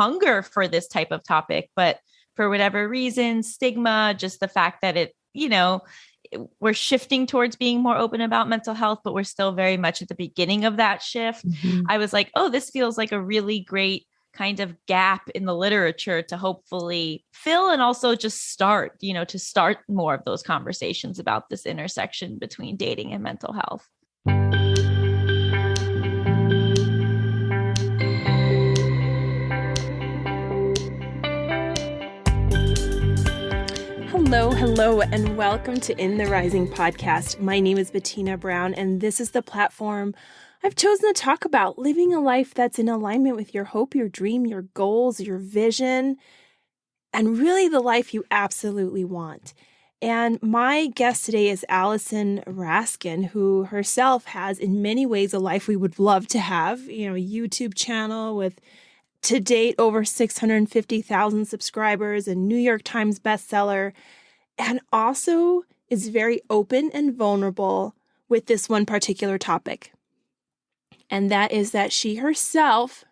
hunger for this type of topic, but for whatever reason, stigma, just the fact that we're shifting towards being more open about mental health, but we're still very much at the beginning of that shift. Mhm. I was like, oh, this feels like a really great kind of gap in the literature to hopefully fill, and also just start more of those conversations about this intersection between dating and mental health. Hello, and welcome to In the Rising podcast. My name is Bettina Brown, and this is the platform I've chosen to talk about living a life that's in alignment with your hope, your dream, your goals, your vision, and really the life you absolutely want. And my guest today is Allison Raskin, who herself has in many ways a life we would love to have, a YouTube channel with to date over 650,000 subscribers, a New York Times bestseller, and also is very open and vulnerable with this one particular topic. And that is that she herself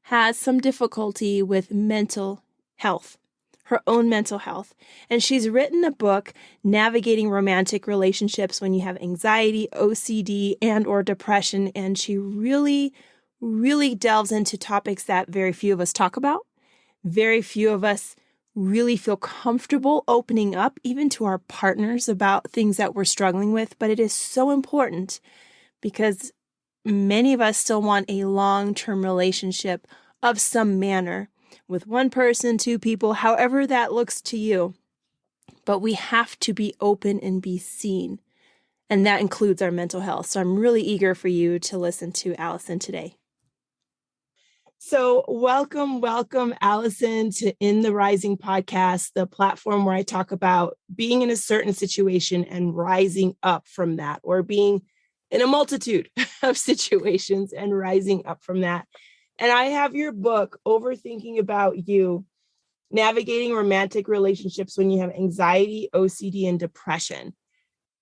has some difficulty with mental health, her own mental health. And she's written a book, Navigating Romantic Relationships When You Have Anxiety, OCD, and/or Depression. And she really delves into topics that very few of us talk about. Very few of us really feel comfortable opening up, even to our partners, about things that we're struggling with. But it is so important because many of us still want a long-term relationship of some manner with one person, two people, however that looks to you. But we have to be open and be seen. And that includes our mental health. So I'm really eager for you to listen to Allison today. So welcome, Allison, to In the Rising podcast, the platform where I talk about being in a certain situation and rising up from that, or being in a multitude of situations and rising up from that. And I have your book, Overthinking About You, Navigating Romantic Relationships When You Have Anxiety, OCD, and Depression.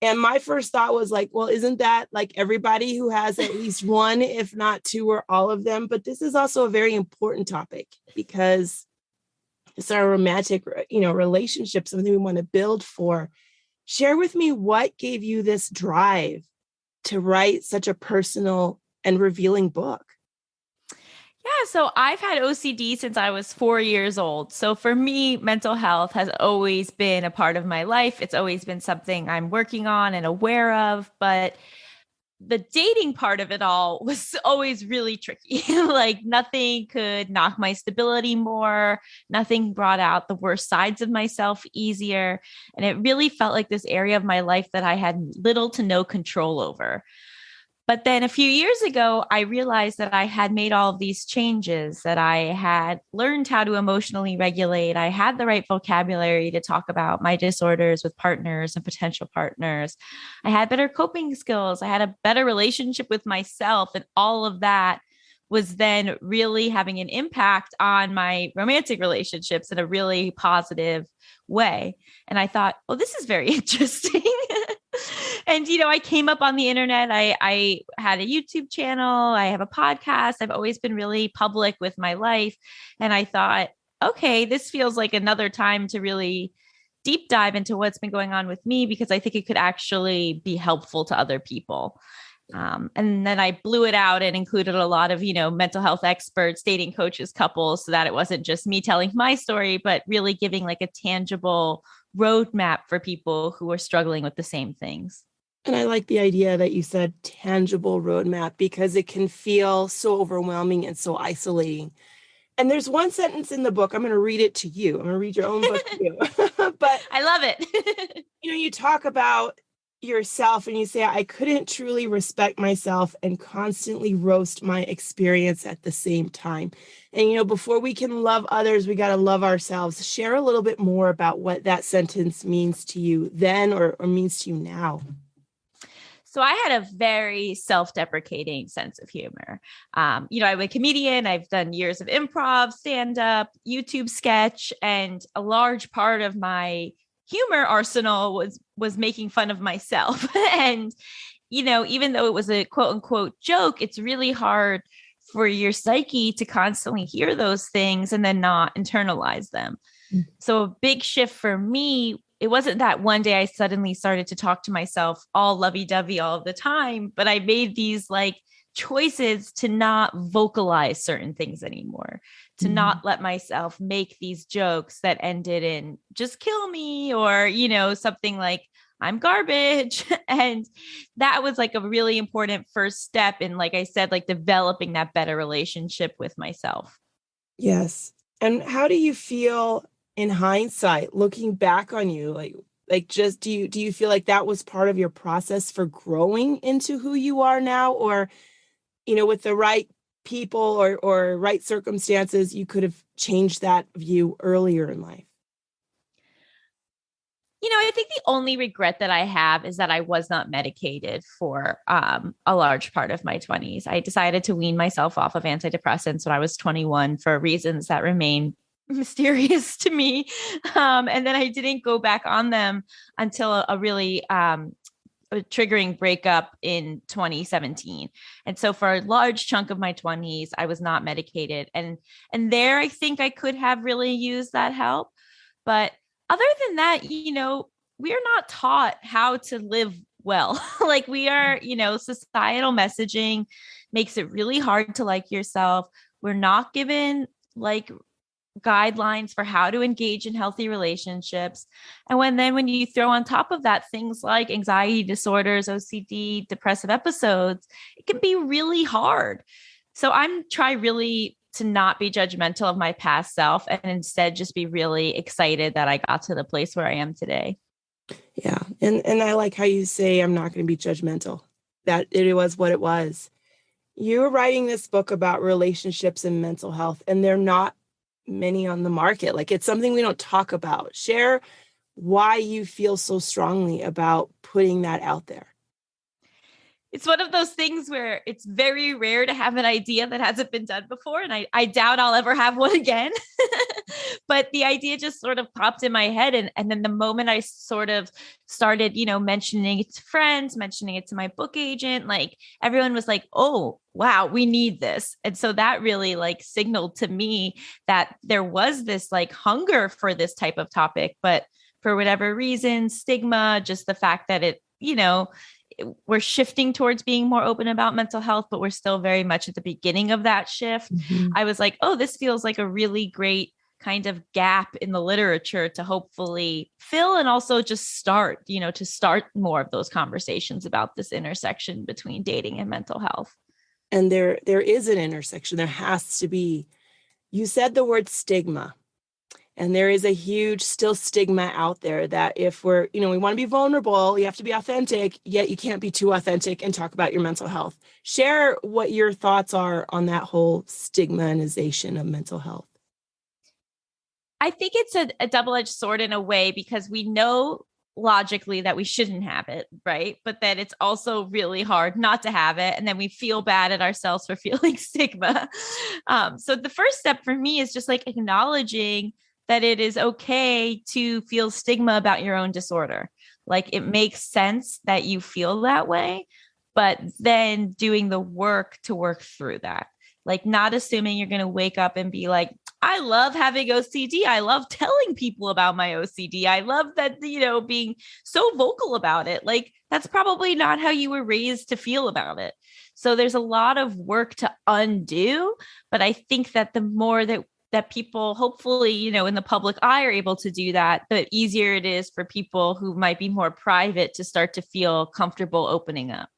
And my first thought was like, well, isn't that like everybody who has at least one, if not two or all of them? But this is also a very important topic because it's our romantic, relationship, something we want to build for. Share with me what gave you this drive to write such a personal and revealing book. Yeah, so I've had OCD since I was 4 years old. So for me, mental health has always been a part of my life. It's always been something I'm working on and aware of. But the dating part of it all was always really tricky. Like nothing could knock my stability more. Nothing brought out the worst sides of myself easier. And it really felt like this area of my life that I had little to no control over. But then a few years ago, I realized that I had made all of these changes, that I had learned how to emotionally regulate. I had the right vocabulary to talk about my disorders with partners and potential partners. I had better coping skills. I had a better relationship with myself. And all of that was then really having an impact on my romantic relationships in a really positive way. And I thought, oh, this is very interesting. And, I came up on the internet. I had a YouTube channel. I have a podcast. I've always been really public with my life. And I thought, okay, this feels like another time to really deep dive into what's been going on with me, because I think it could actually be helpful to other people. And then I blew it out and included a lot of, mental health experts, dating coaches, couples, so that it wasn't just me telling my story, but really giving like a tangible roadmap for people who are struggling with the same things. And I like the idea that you said tangible roadmap, because it can feel so overwhelming and so isolating. And there's one sentence in the book, I'm going to read it to you. I'm going to read your own book to you. But I love it. You talk about yourself and you say, I couldn't truly respect myself and constantly roast my experience at the same time. And, before we can love others, we got to love ourselves. Share a little bit more about what that sentence means to you then or means to you now. So I had a very self-deprecating sense of humor. I'm a comedian. I've done years of improv, stand-up, YouTube sketch, and a large part of my humor arsenal was making fun of myself. And, even though it was a quote unquote joke, it's really hard for your psyche to constantly hear those things and then not internalize them. So a big shift for me, it wasn't that one day I suddenly started to talk to myself all lovey-dovey all the time, but I made these like choices to not vocalize certain things anymore, to not let myself make these jokes that ended in just kill me or, something like I'm garbage. And that was like a really important first step in, like I said, like developing that better relationship with myself. Yes. And how do you feel in hindsight, looking back on you? Like just do you feel like that was part of your process for growing into who you are now? Or, with the right people or right circumstances, you could have changed that view earlier in life? I think the only regret that I have is that I was not medicated for a large part of my 20s. I decided to wean myself off of antidepressants when I was 21 for reasons that remain mysterious to me. And then I didn't go back on them until a really a triggering breakup in 2017. And so for a large chunk of my 20s, I was not medicated. And there I think I could have really used that help. But other than that, we are not taught how to live well. Like we are, societal messaging makes it really hard to like yourself. We're not given like guidelines for how to engage in healthy relationships. And when you throw on top of that things like anxiety disorders, OCD, depressive episodes, it can be really hard. So I'm trying really to not be judgmental of my past self and instead just be really excited that I got to the place where I am today. Yeah. And I like how you say, I'm not going to be judgmental, that it was what it was. You're writing this book about relationships and mental health, and they're not many on the market. Like it's something we don't talk about. Share why you feel so strongly about putting that out there. It's one of those things where it's very rare to have an idea that hasn't been done before. And I doubt I'll ever have one again. But the idea just sort of popped in my head. And then the moment I sort of started, mentioning it to friends, mentioning it to my book agent, like everyone was like, oh, wow, we need this. And so that really like signaled to me that there was this like hunger for this type of topic. But for whatever reason, stigma, just the fact that it, we're shifting towards being more open about mental health, but we're still very much at the beginning of that shift. I was like, oh, this feels like a really great kind of gap in the literature to hopefully fill and also just start, to start more of those conversations about this intersection between dating and mental health. And there is an intersection. There has to be. You said the word stigma. And there is a huge still stigma out there that if we're, we want to be vulnerable, you have to be authentic, yet you can't be too authentic and talk about your mental health. Share what your thoughts are on that whole stigmatization of mental health. I think it's a double-edged sword in a way because we know logically that we shouldn't have it, right? But then it's also really hard not to have it. And then we feel bad at ourselves for feeling stigma. So the first step for me is just like acknowledging that it is okay to feel stigma about your own disorder. Like it makes sense that you feel that way, but then doing the work to work through that. Like not assuming you're going to wake up and be like, I love having OCD. I love telling people about my OCD. I love that, being so vocal about it. Like that's probably not how you were raised to feel about it. So there's a lot of work to undo. But I think that the more that people hopefully, in the public eye are able to do that, the easier it is for people who might be more private to start to feel comfortable opening up.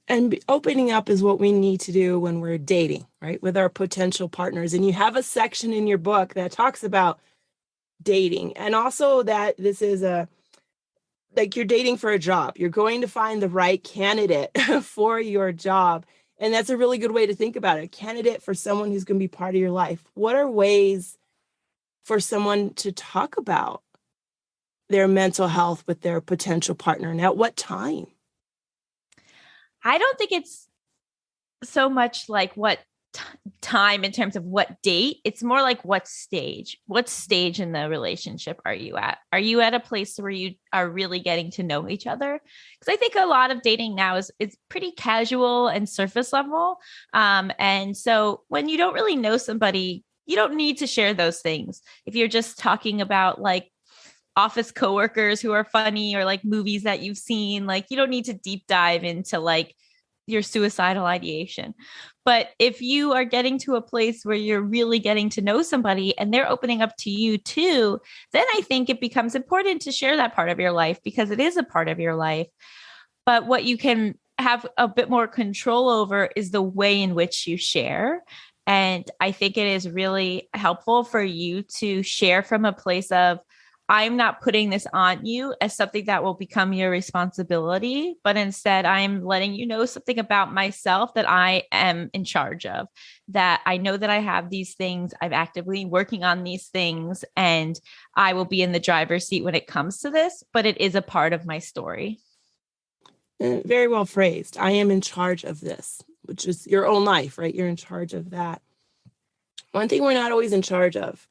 And opening up is what we need to do when we're dating, right? With our potential partners. And you have a section in your book that talks about dating and also that this is like you're dating for a job. You're going to find the right candidate for your job. And that's a really good way to think about it. A candidate for someone who's going to be part of your life. What are ways for someone to talk about their mental health with their potential partner? And at what time? I don't think it's so much like what time in terms of what date. It's more like what stage in the relationship are you at? Are you at a place where you are really getting to know each other? Because I think a lot of dating now is it's pretty casual and surface level. And so when you don't really know somebody, you don't need to share those things. If you're just talking about like office coworkers who are funny or like movies that you've seen, like you don't need to deep dive into like your suicidal ideation. But if you are getting to a place where you're really getting to know somebody and they're opening up to you too, then I think it becomes important to share that part of your life because it is a part of your life. But what you can have a bit more control over is the way in which you share. And I think it is really helpful for you to share from a place of, I'm not putting this on you as something that will become your responsibility, but instead I'm letting you know something about myself that I am in charge of, that I know that I have these things. I'm actively working on these things and I will be in the driver's seat when it comes to this, but it is a part of my story. Very well phrased. I am in charge of this, which is your own life, right? You're in charge of that. One thing we're not always in charge of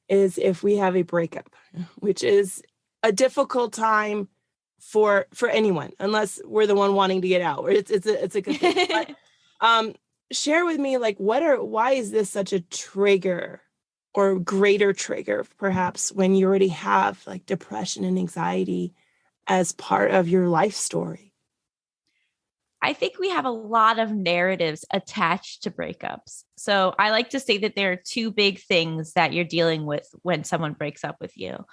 is if we have a breakup, which is a difficult time for anyone, unless we're the one wanting to get out. It's a good thing. But, share with me, like, why is this such a trigger or greater trigger, perhaps, when you already have like depression and anxiety as part of your life story? I think we have a lot of narratives attached to breakups. So I like to say that there are two big things that you're dealing with when someone breaks up with you.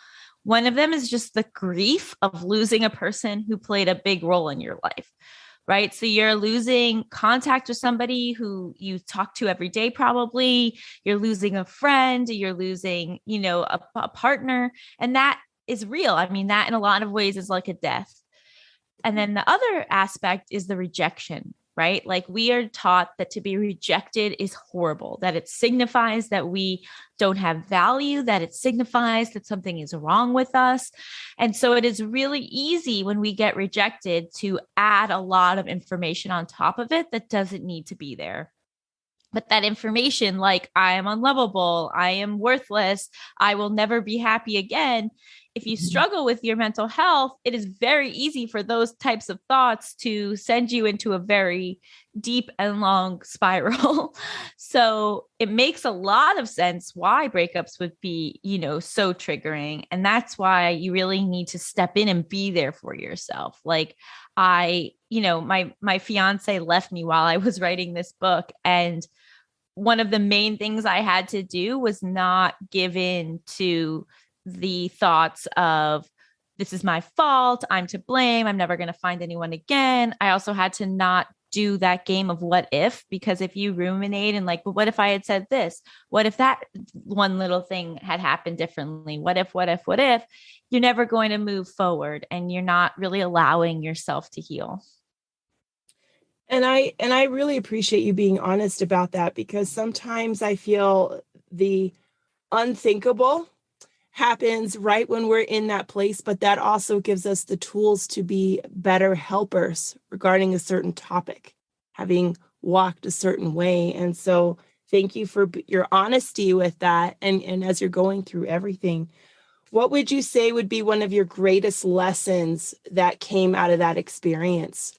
One of them is just the grief of losing a person who played a big role in your life, right? So you're losing contact with somebody who you talk to every day, probably. You're losing a friend, you're losing, a partner. And that is real. I mean, that in a lot of ways is like a death. And then the other aspect is the rejection, right? Like we are taught that to be rejected is horrible, that it signifies that we don't have value, that it signifies that something is wrong with us. And so it is really easy when we get rejected to add a lot of information on top of it that doesn't need to be there. But that information, like I am unlovable, I am worthless, I will never be happy again. If you struggle with your mental health, it is very easy for those types of thoughts to send you into a very deep and long spiral. So it makes a lot of sense why breakups would be, so triggering. And that's why you really need to step in and be there for yourself. Like my fiance left me while I was writing this book. And one of the main things I had to do was not give in to the thoughts of, this is my fault, I'm to blame, I'm never going to find anyone again. I also had to not do that game of what if, because if you ruminate and like, well, what if I had said this? What if that one little thing had happened differently? What if, you're never going to move forward and you're not really allowing yourself to heal. And I really appreciate you being honest about that, because sometimes I feel the unthinkable happens right when we're in that place, but that also gives us the tools to be better helpers regarding a certain topic, having walked a certain way. And so thank you for your honesty with that. And as you're going through everything, what would you say would be one of your greatest lessons that came out of that experience?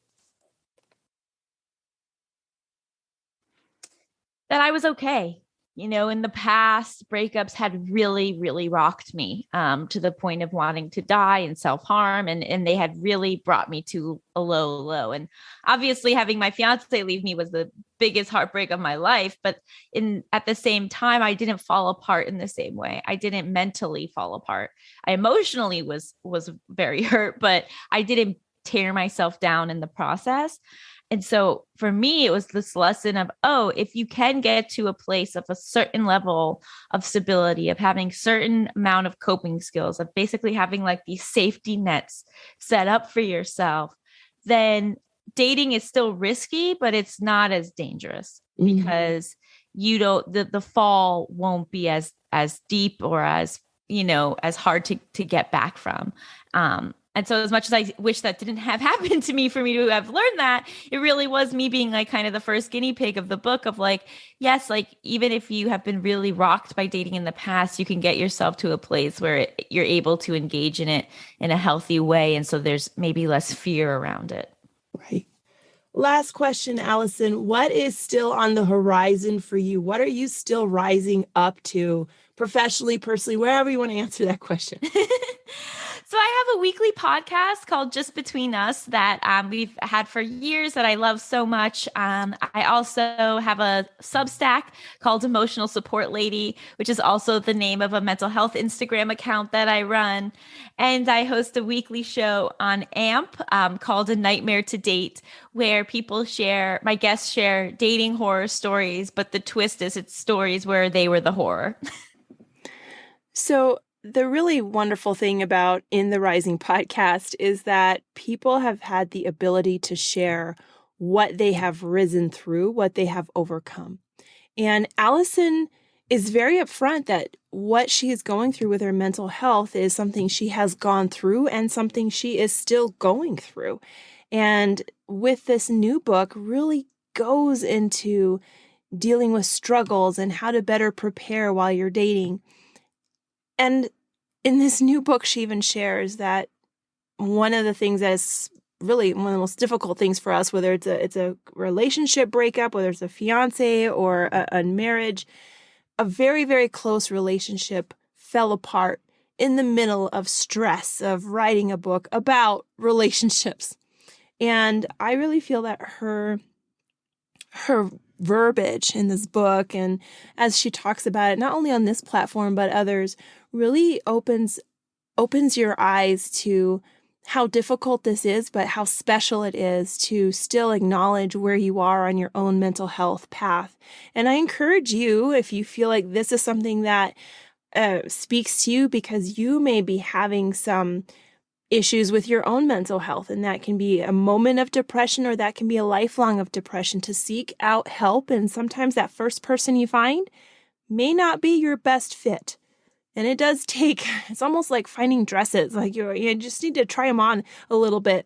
That I was okay. In the past, breakups had really, really rocked me to the point of wanting to die and self-harm. And they had really brought me to a low. And obviously having my fiance leave me was the biggest heartbreak of my life. But at the same time, I didn't fall apart in the same way. I didn't mentally fall apart. I emotionally was very hurt, but I didn't tear myself down in the process. And so for me, it was this lesson of, if you can get to a place of a certain level of stability, of having certain amount of coping skills, of basically having like these safety nets set up for yourself, then dating is still risky, but it's not as dangerous because you don't, the fall won't be as deep or as hard to get back from. And so as much as I wish that didn't have happened to me for me to have learned that, it really was me being like kind of the first guinea pig of the book of like, yes, like even if you have been really rocked by dating in the past, you can get yourself to a place where you're able to engage in it in a healthy way. And so there's maybe less fear around it. Right. Last question, Allison. What is still on the horizon for you? What are you still rising up to professionally, personally, wherever you want to answer that question? So I have a weekly podcast called Just Between Us that we've had for years that I love so much. I also have a Substack called Emotional Support Lady, which is also the name of a mental health Instagram account that I run. And I host a weekly show on AMP called A Nightmare to Date, where my guests share dating horror stories, but the twist is it's stories where they were the horror. So the really wonderful thing about In the Rising podcast is that people have had the ability to share what they have risen through, what they have overcome. And Allison is very upfront that what she is going through with her mental health is something she has gone through and something she is still going through. And with this new book, really goes into dealing with struggles and how to better prepare while you're dating. And in this new book, she even shares that one of the things that is really one of the most difficult things for us, whether it's a relationship breakup, whether it's a fiance or a marriage, a very, very close relationship fell apart in the middle of stress of writing a book about relationships. And I really feel that her verbiage in this book, and as she talks about it, not only on this platform, but others, really opens your eyes to how difficult this is, but how special it is to still acknowledge where you are on your own mental health path. And I encourage you, if you feel like this is something that speaks to you because you may be having some issues with your own mental health, and that can be a moment of depression or that can be a lifelong of depression, to seek out help. And sometimes that first person you find may not be your best fit. And it does take, it's almost like finding dresses, like you just need to try them on a little bit.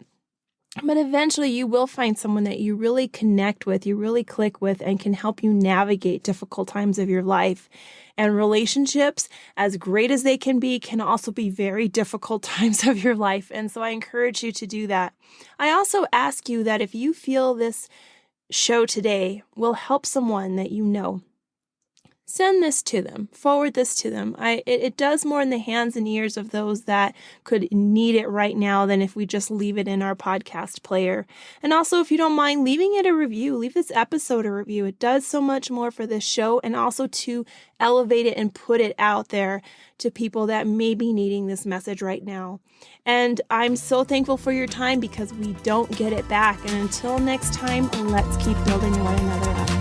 But eventually you will find someone that you really connect with, you really click with, and can help you navigate difficult times of your life. And relationships, as great as they can also be very difficult times of your life. And so I encourage you to do that. I also ask you that if you feel this show today will help someone that you know, send this to them, forward this to them. It does more in the hands and ears of those that could need it right now than if we just leave it in our podcast player. And also, if you don't mind leaving it a review, leave this episode a review. It does so much more for this show, and also to elevate it and put it out there to people that may be needing this message right now. And I'm so thankful for your time because we don't get it back. And until next time, let's keep building one another up.